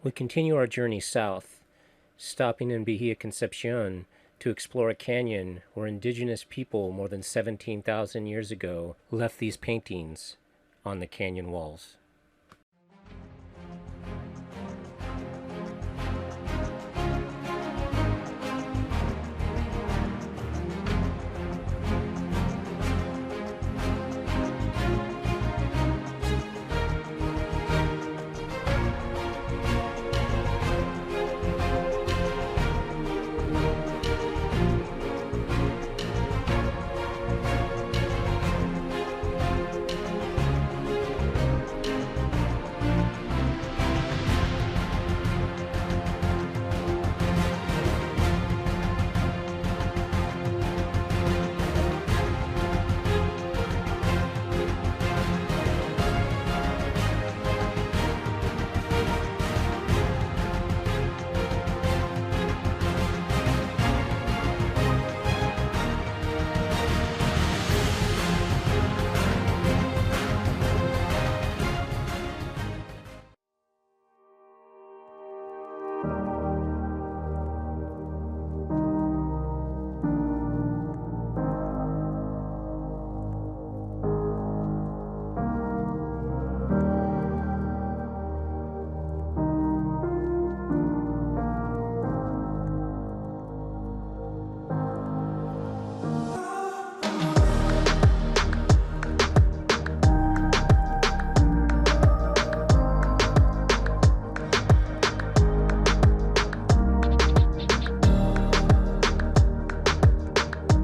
We continue our journey south, stopping in Bahia Concepcion to explore a canyon where indigenous people more than 17,000 years ago left these paintings on the canyon walls.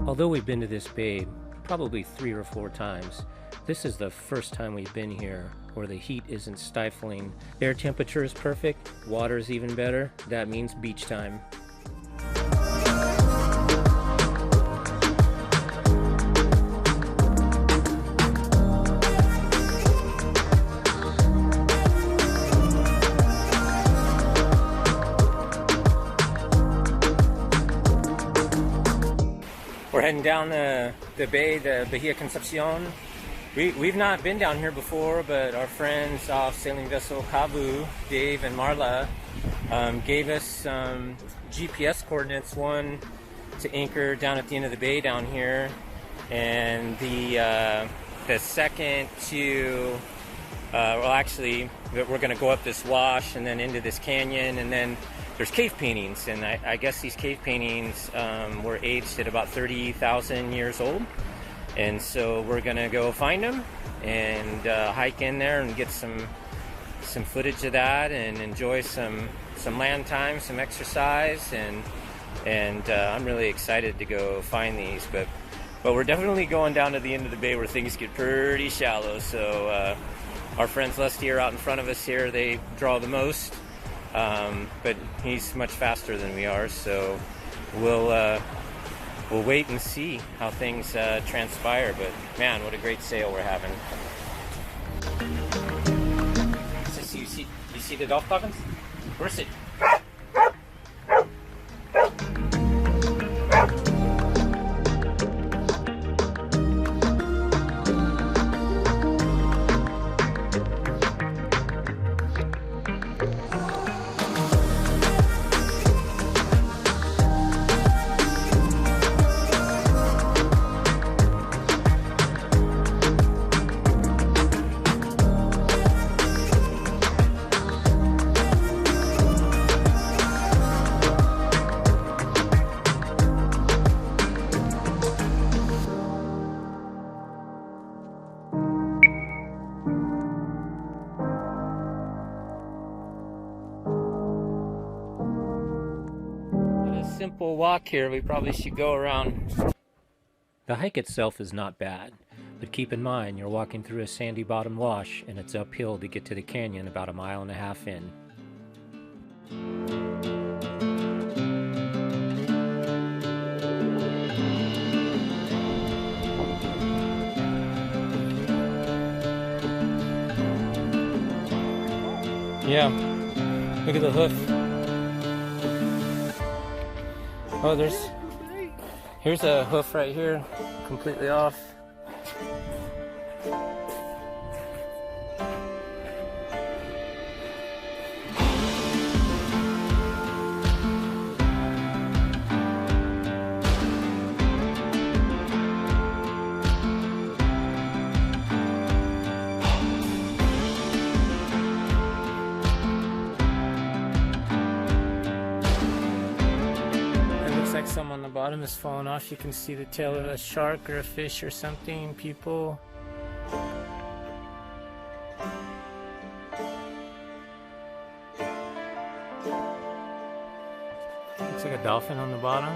Although we've been to this bay probably 3 or 4 times, this is the first time we've been here where the heat isn't stifling. Air temperature is perfect, water is even better. That means beach time. We're heading down the bay, the Bahia Concepcion. We've not been down here before, but our friends off sailing vessel Kavu, Dave and Marla, gave us some GPS coordinates, one to anchor down at the end of the bay down here, and the second to, well actually, we're going to go up this wash and then into this canyon, and then there's cave paintings, and I guess these cave paintings were aged at about 30,000 years old. And so we're gonna go find them and hike in there and get some footage of that and enjoy some land time, some exercise, and I'm really excited to go find these. But we're definitely going down to the end of the bay where things get pretty shallow. So our friends Lusty are out in front of us here. They draw the most, but he's much faster than we are. So we'll wait and see how things transpire, but man, what a great sail we're having. You see the dolphin dolphins? Where's it? Simple walk here, we probably should go around. The hike itself is not bad, but keep in mind you're walking through a sandy bottom wash and it's uphill to get to the canyon about 1.5 miles in. Yeah, look at the hoof. Oh, here's a hoof right here, completely off. some on the bottom is falling off. You can see the tail of a shark or a fish or something, people. Looks like a dolphin on the bottom.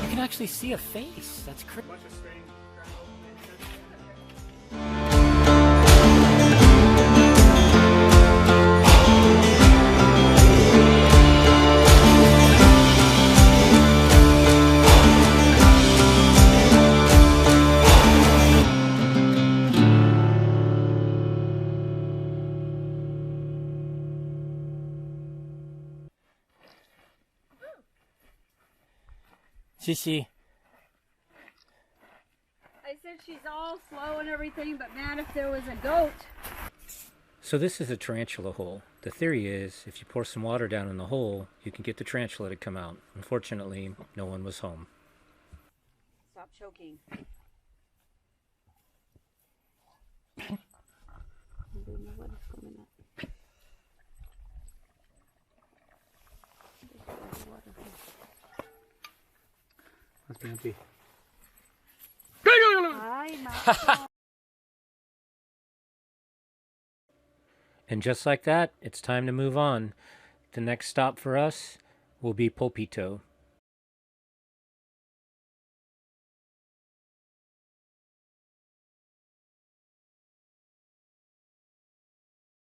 You can actually see a face. That's crazy. Shishi. I said she's all slow and everything, but man, if there was a goat. So this is a tarantula hole. The theory is if you pour some water down in the hole, you can get the tarantula to come out. Unfortunately, no one was home. Stop choking. Must be empty. And just like that, it's time to move on. The next stop for us will be Pulpito.